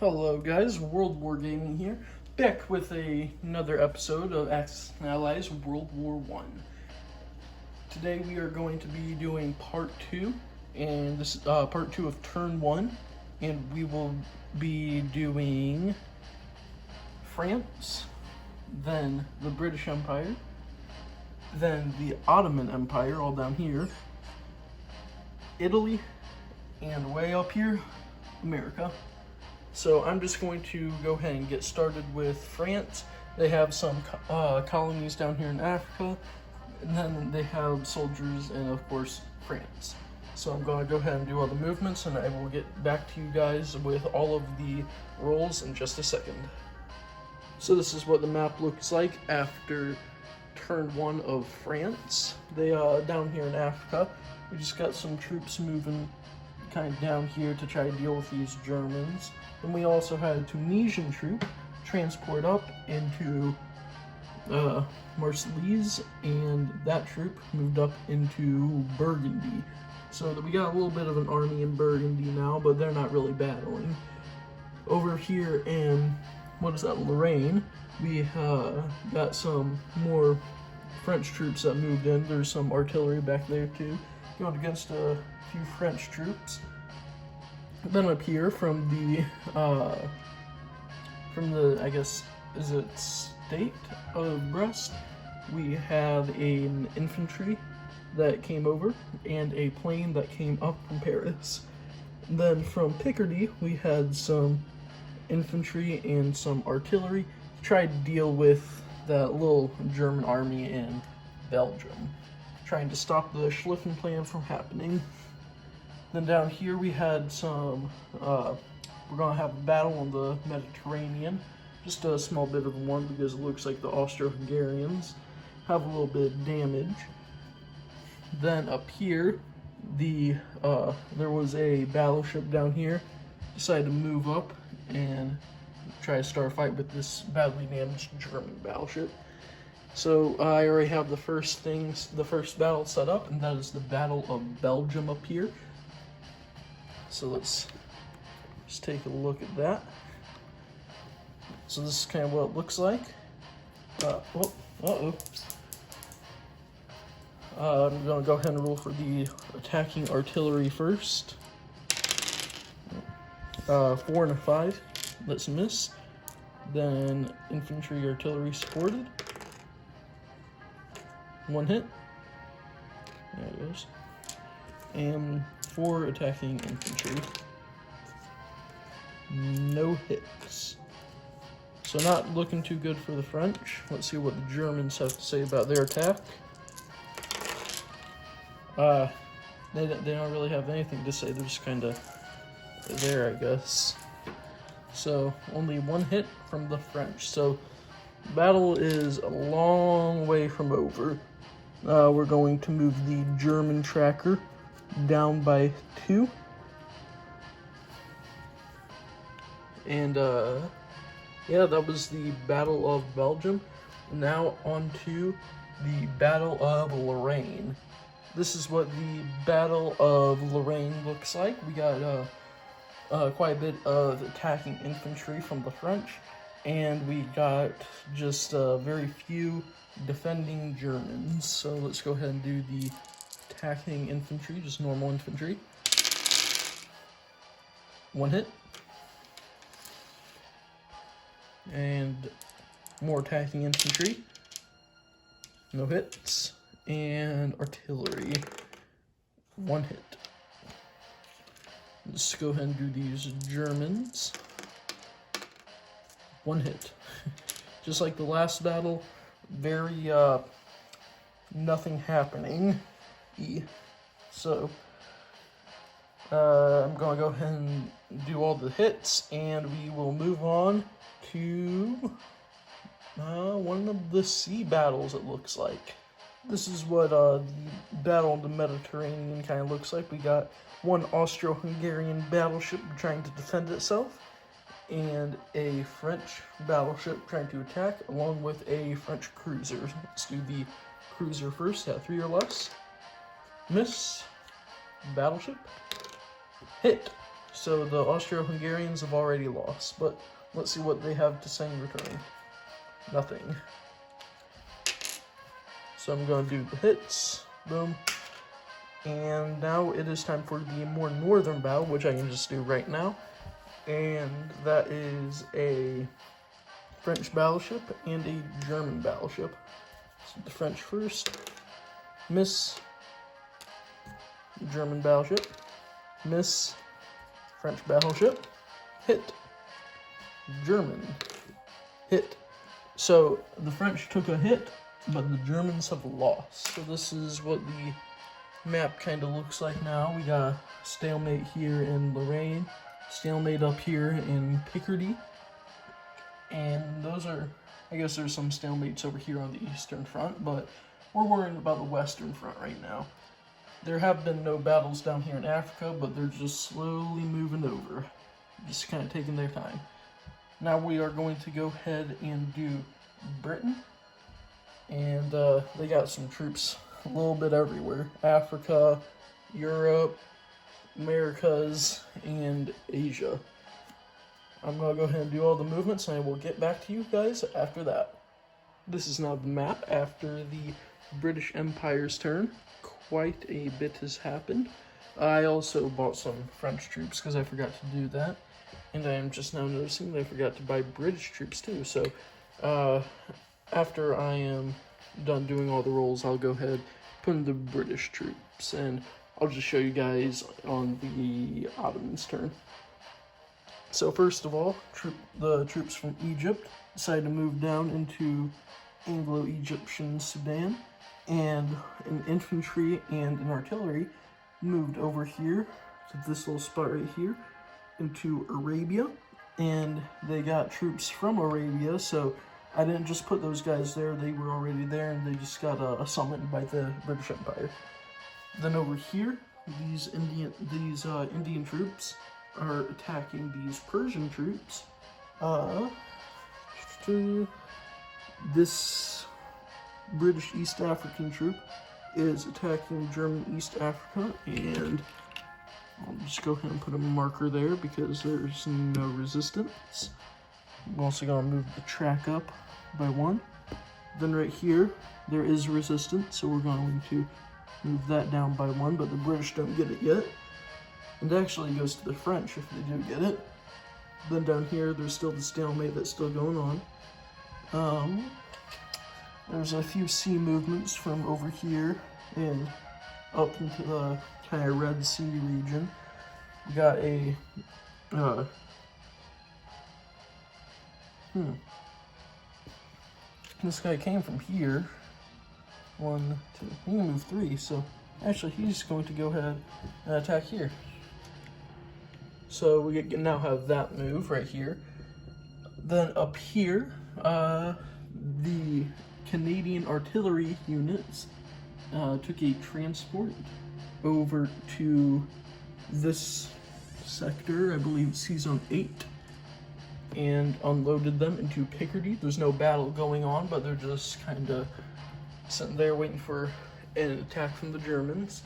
Hello guys, World War Gaming here, back with another episode of Axis and Allies World War One. Today we are going to be doing part 2, and this is part 2 of turn 1, and we will be doing France, then the British Empire, then the Ottoman Empire, all down here, Italy, and way up here, America. So I'm just going to go ahead and get started with France. They have some colonies down here in Africa, and then they have soldiers and of course France. So I'm going to go ahead and do all the movements, and I will get back to you guys with all of the rolls in just a second. So this is what the map looks like after turn 1 of France. They down here in Africa. We just got some troops moving kind of down here to try to deal with these Germans. And we also had a Tunisian troop transport up into Marseilles, and that troop moved up into Burgundy. So that we got a little bit of an army in Burgundy now, but they're not really battling. Over here in, Lorraine, we got some more French troops that moved in. There's some artillery back there too, going against a few French troops. Then up here from the I guess, is it state of Brest, we have an infantry that came over and a plane that came up from Paris. Then from Picardy, we had some infantry and some artillery to try to deal with that little German army in Belgium, trying to stop the Schlieffen Plan from happening. Then down here we had some, we're going to have a battle on the Mediterranean. Just a small bit of one because it looks like the Austro-Hungarians have a little bit of damage. Then up here, there was a battleship down here. Decided to move up and try to start a fight with this badly damaged German battleship. So I already have the first battle set up, and that is the Battle of Belgium up here. So let's just take a look at that. So this is kind of what it looks like. I'm going to go ahead and roll for the attacking artillery first. 4 and a 5. Let's miss. Then infantry artillery supported. 1 hit. There it goes. And 4 attacking infantry. No hits. So not looking too good for the French. Let's see what the Germans have to say about their attack. They don't really have anything to say. They're just kind of there, I guess. So only 1 hit from the French. So battle is a long way from over. We're going to move the German tracker down by 2. And yeah, that was the Battle of Belgium. Now on to the Battle of Lorraine. This is what the Battle of Lorraine looks like. We got quite a bit of attacking infantry from the French, and we got just very few defending Germans. So let's go ahead and do the attacking infantry, just normal infantry. 1 hit. And more attacking infantry. No hits. And artillery. 1 hit. Let's go ahead and do these Germans. 1 hit. Just like the last battle, very nothing happening. So I'm going to go ahead and do all the hits, and we will move on to one of the sea battles, it looks like. This is what the Battle of the Mediterranean kind of looks like. We got one Austro-Hungarian battleship trying to defend itself, and a French battleship trying to attack, along with a French cruiser. Let's do the cruiser first at 3 or less. Miss. Battleship. Hit. So the Austro-Hungarians have already lost, but let's see what they have to say in return. Nothing. So I'm going to do the hits. Boom. And now it is time for the more northern battle, which I can just do right now. And that is a French battleship and a German battleship. So the French first. Miss. German battleship. Miss. French battleship. Hit. German. Hit. So the French took a hit, but the Germans have lost. So this is what the map kind of looks like now. We got a stalemate here in Lorraine, stalemate up here in Picardy, and those are, I guess there's some stalemates over here on the Eastern Front, but we're worrying about the Western Front right now. There have been no battles down here in Africa, but they're just slowly moving over, just kind of taking their time. Now we are going to go ahead and do Britain, and they got some troops a little bit everywhere. Africa, Europe, Americas, and Asia. I'm going to go ahead and do all the movements, and I will get back to you guys after that. This is now the map after the British Empire's turn. Quite a bit has happened. I also bought some French troops because I forgot to do that. And I am just now noticing that I forgot to buy British troops too. So after I am done doing all the rolls, I'll go ahead, put in the British troops, and I'll just show you guys on the Ottomans' turn. So first of all, the troops from Egypt decided to move down into Anglo-Egyptian Sudan, and an infantry and an artillery moved over here to this little spot right here into Arabia, and they got troops from Arabia, so I didn't just put those guys there, they were already there, and they just got summoned by the British Empire. Then over here, these Indian troops are attacking these Persian troops. This British East African troop is attacking German East Africa, and I'll just go ahead and put a marker there because there's no resistance. I'm also going to move the track up by 1. Then right here, there is resistance, so we're going to move that down by 1, but the British don't get it yet. And actually it goes to the French if they do get it. Then down here, there's still the stalemate that's still going on. There's a few sea movements from over here and up into the kind of Red Sea region. We got a, this guy came from here. 1, 2, he can move 3, so actually he's going to go ahead and attack here. So we now have that move right here. Then up here, the Canadian artillery units took a transport over to this sector, I believe it's Season 8, and unloaded them into Picardy. There's no battle going on, but they're just kind of sitting there waiting for an attack from the Germans.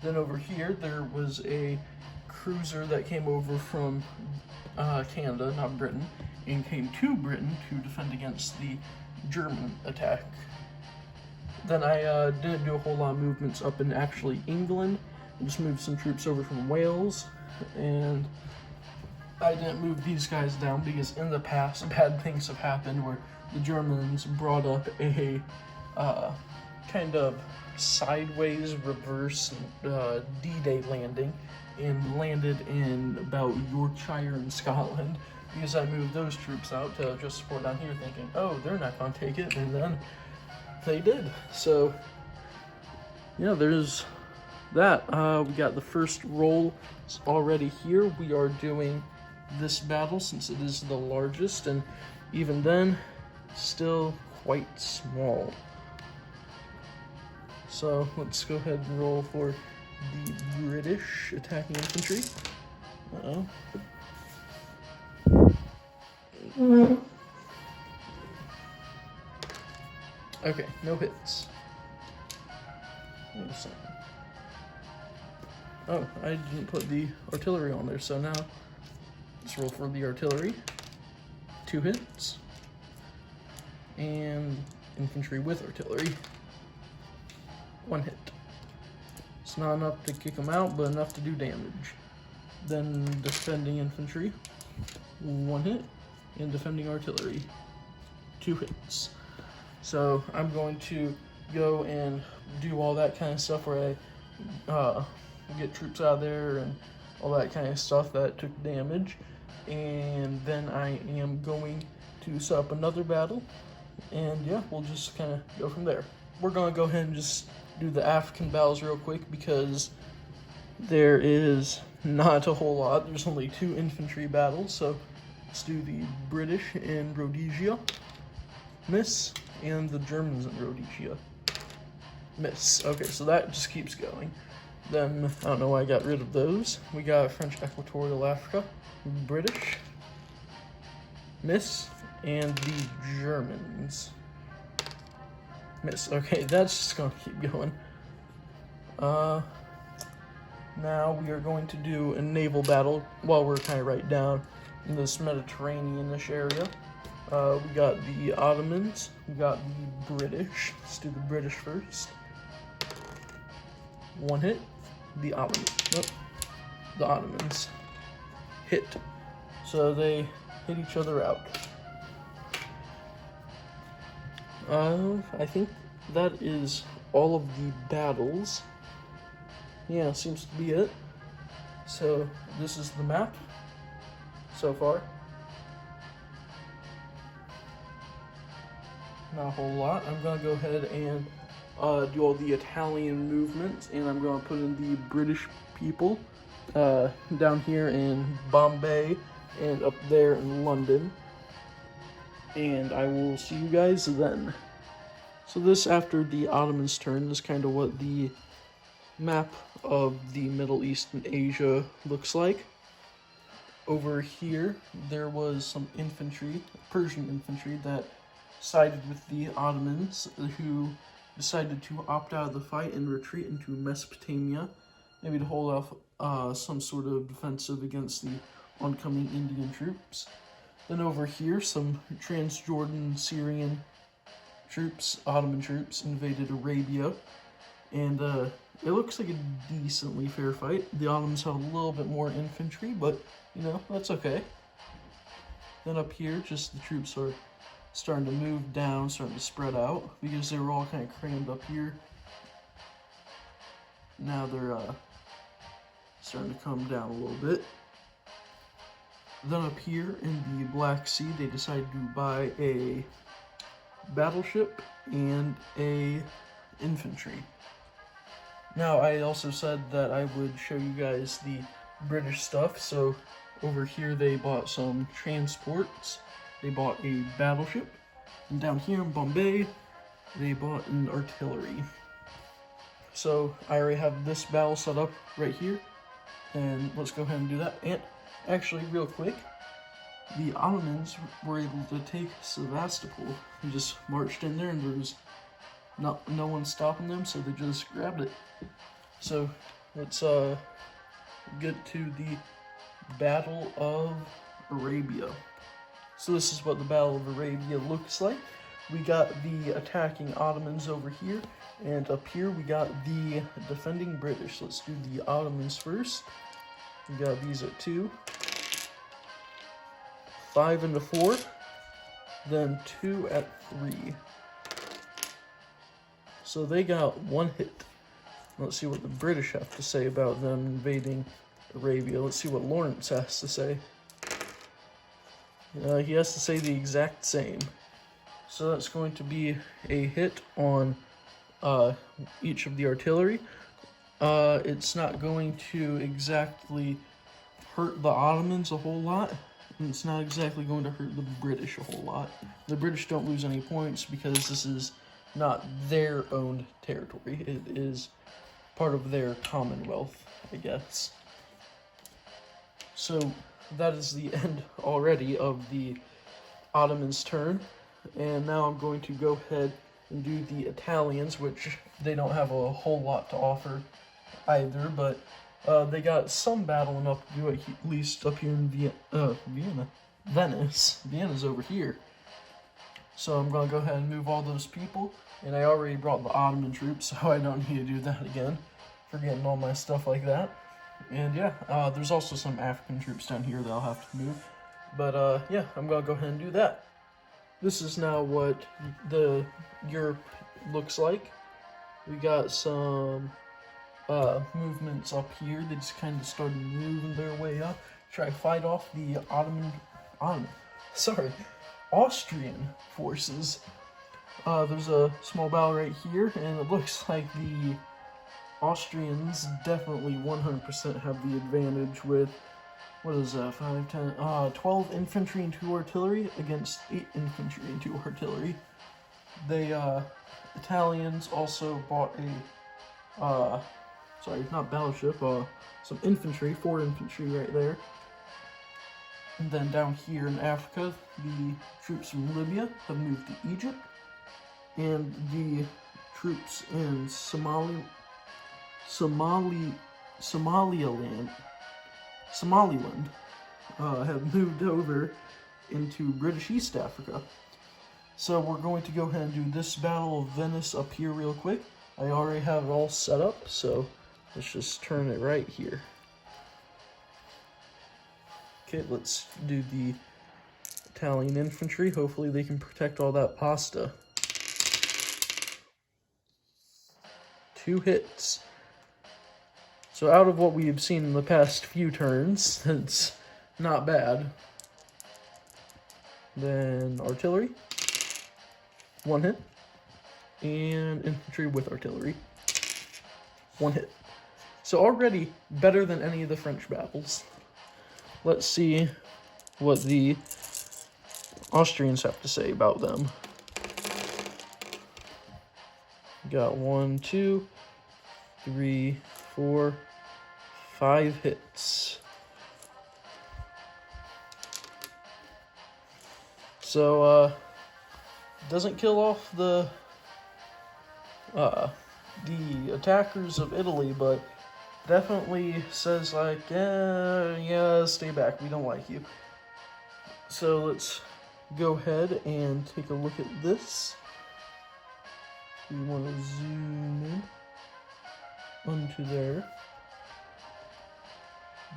Then over here, there was a cruiser that came over from Canada, not Britain, and came to Britain to defend against the German attack. Then I didn't do a whole lot of movements up in actually England. I just moved some troops over from Wales, and I didn't move these guys down because in the past bad things have happened where the Germans brought up a kind of sideways reverse D-Day landing and landed in about Yorkshire and Scotland because I moved those troops out to just support down here thinking, oh, they're not going to take it, and then they did. So yeah, there's that. We got the first roll already here. We are doing this battle since it is the largest, and even then, still quite small. So let's go ahead and roll for the British attacking infantry. Okay, no hits. Wait a second. Oh, I didn't put the artillery on there, so now let's roll for the artillery. 2 hits. And infantry with artillery. 1 hit. It's not enough to kick them out, but enough to do damage. Then defending infantry. 1 hit. And defending artillery. 2 hits. So I'm going to go and do all that kind of stuff where I get troops out of there and all that kind of stuff that took damage. And then I am going to set up another battle. And yeah, we'll just kind of go from there. We're going to go ahead and just do the African battles real quick because there is not a whole lot. There's only 2 infantry battles. So let's do the British in Rhodesia. Miss. And the Germans in Rhodesia. Miss. Okay, so that just keeps going. Then, I don't know why I got rid of those. We got French Equatorial Africa. British. Miss. And the Germans. Miss. Okay, that's just going to keep going. Now we are going to do a naval battle while we're kind of right down in this Mediterranean-ish area. We got the Ottomans, we got the British. Let's do the British first. 1 hit. The Ottomans. Nope. The Ottomans. Hit. So they hit each other out. I think that is all of the battles. Yeah, seems to be it. So this is the map so far. Not a whole lot. I'm going to go ahead and do all the Italian movements, and I'm going to put in the British people down here in Bombay and up there in London. And I will see you guys then. So this, after the Ottomans' turn, is kind of what the map of the Middle East and Asia looks like. Over here, there was some infantry, Persian infantry, that sided with the Ottomans, who decided to opt out of the fight and retreat into Mesopotamia, maybe to hold off some sort of defensive against the oncoming Indian troops. Then over here, some Transjordan Syrian troops, Ottoman troops, invaded Arabia, and it looks like a decently fair fight. The Ottomans had a little bit more infantry, but, you know, that's okay. Then up here, just the troops are starting to move down, starting to spread out, because they were all kind of crammed up here. Now they're starting to come down a little bit. Then up here in the Black Sea, they decided to buy a battleship and a infantry. Now, I also said that I would show you guys the British stuff, so over here they bought some transports, they bought a battleship, and down here in Bombay, they bought an artillery. So, I already have this battle set up right here, and let's go ahead and do that. And actually, real quick, the Ottomans were able to take Sevastopol. They just marched in there and there was no one stopping them, so they just grabbed it. So let's get to the Battle of Arabia. So this is what the Battle of Arabia looks like. We got the attacking Ottomans over here, and up here we got the defending British. Let's do the Ottomans first. We got these at 2. 5 into 4, then 2 at 3. So they got 1 hit. Let's see what the British have to say about them invading Arabia. Let's see what Lawrence has to say. He has to say the exact same. So that's going to be a hit on each of the artillery. It's not going to exactly hurt the Ottomans a whole lot. And it's not exactly going to hurt the British a whole lot. The British don't lose any points because this is not their owned territory. It is part of their Commonwealth, I guess. So that is the end already of the Ottomans' turn. And now I'm going to go ahead and do the Italians, which they don't have a whole lot to offer either, but They got some battling up to do, at least up here in Venice. Vienna's over here. So I'm going to go ahead and move all those people. And I already brought the Ottoman troops, so I don't need to do that again. Forgetting all my stuff like that. And yeah, there's also some African troops down here that I'll have to move. But yeah, I'm going to go ahead and do that. This is now what the Europe looks like. We got some movements up here. They just kind of started moving their way up. Try to fight off the Austrian forces. There's a small battle right here, and it looks like the Austrians definitely 100% have the advantage with, what is that, 5, 10, 12 infantry and 2 artillery against 8 infantry and 2 artillery. They, Italians also bought a, sorry, not battleship, some infantry, 4 infantry right there. And then down here in Africa, the troops from Libya have moved to Egypt. And the troops in Somaliland have moved over into British East Africa. So we're going to go ahead and do this Battle of Venice up here real quick. I already have it all set up, so let's just turn it right here. Okay, let's do the Italian infantry. Hopefully they can protect all that pasta. 2 hits. So out of what we have seen in the past few turns, it's not bad. Then artillery, 1 hit. And infantry with artillery, 1 hit. So already better than any of the French battles. Let's see what the Austrians have to say about them. Got 1, 2, 3, 4, 5 hits. So, doesn't kill off the attackers of Italy, but definitely says like, yeah, stay back, we don't like you. So let's go ahead and take a look at this. We want to zoom in onto there.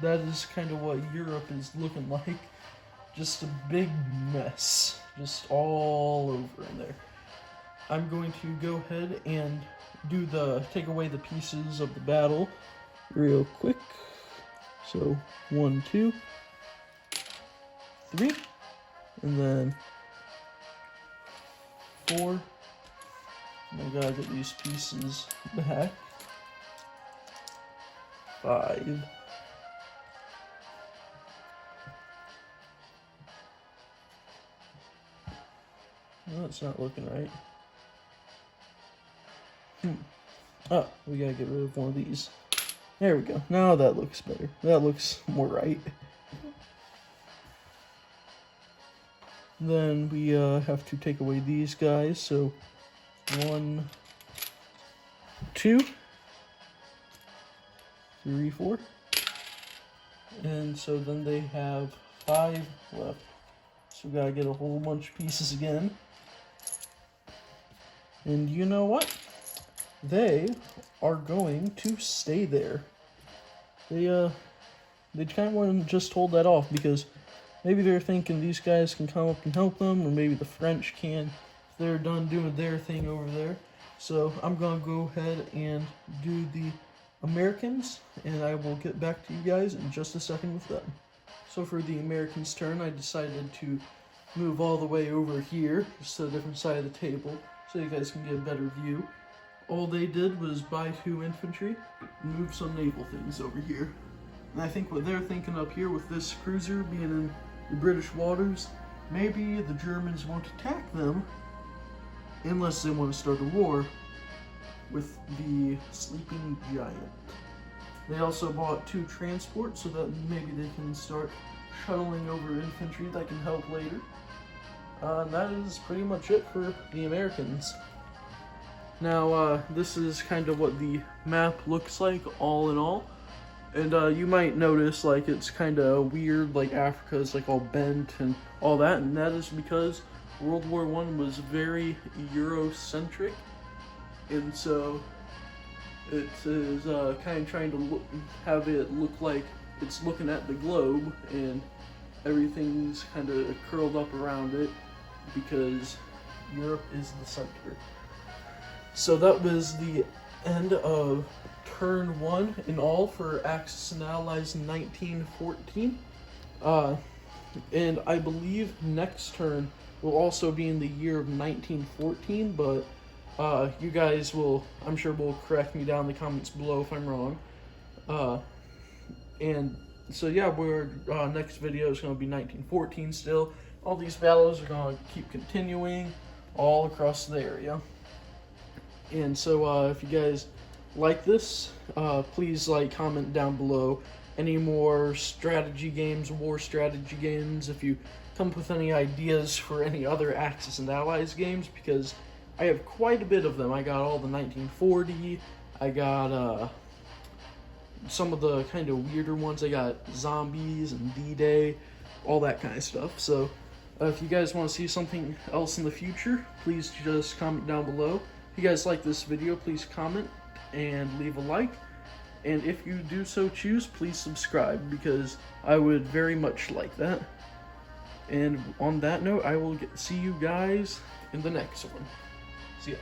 That is kind of what Europe is looking like. Just a big mess. Just all over in there. I'm going to go ahead and take away the pieces of the battle real quick. So 1, 2, 3, and then 4. I gotta get these pieces back. 5. No, it's not looking right. Oh, we gotta get rid of one of these. There we go. Now that looks better. That looks more right. Then we have to take away these guys. So 1, 2, 3, 4. And so then they have 5 left. So we gotta get a whole bunch of pieces again. And you know what? They are going to stay there. They kind of want to just hold that off because maybe they're thinking these guys can come up and help them, or maybe the French can if they're done doing their thing over there. So I'm going to go ahead and do the Americans, and I will get back to you guys in just a second with them. So for the Americans' turn, I decided to move all the way over here, just to a different side of the table, so you guys can get a better view. All they did was buy 2 infantry, move some naval things over here. And I think what they're thinking up here with this cruiser being in the British waters, maybe the Germans won't attack them unless they want to start a war with the sleeping giant. They also bought 2 transports so that maybe they can start shuttling over infantry that can help later. And that is pretty much it for the Americans. Now, this is kind of what the map looks like all in all. And you might notice like it's kind of weird, like Africa's like all bent and all that, and that is because World War I was very Eurocentric, and so it is kind of trying to have it look like it's looking at the globe, and everything's kind of curled up around it because Europe is the center. So that was the end of turn 1 in all for Axis and Allies 1914. And I believe next turn will also be in the year of 1914, but you guys will, I'm sure, will correct me down in the comments below if I'm wrong. And so yeah, we're next video is going to be 1914 still. All these battles are going to keep continuing all across the area. And so if you guys like this, please comment down below any more strategy games, war strategy games, if you come up with any ideas for any other Axis and Allies games, because I have quite a bit of them. I got all the 1940, I got some of the kind of weirder ones. I got zombies and D-Day, all that kind of stuff. So if you guys want to see something else in the future, please just comment down below. If you guys like this video, please comment and leave a like. And if you do so choose, please subscribe, because I would very much like that. And on that note, I will see you guys in the next one. See ya.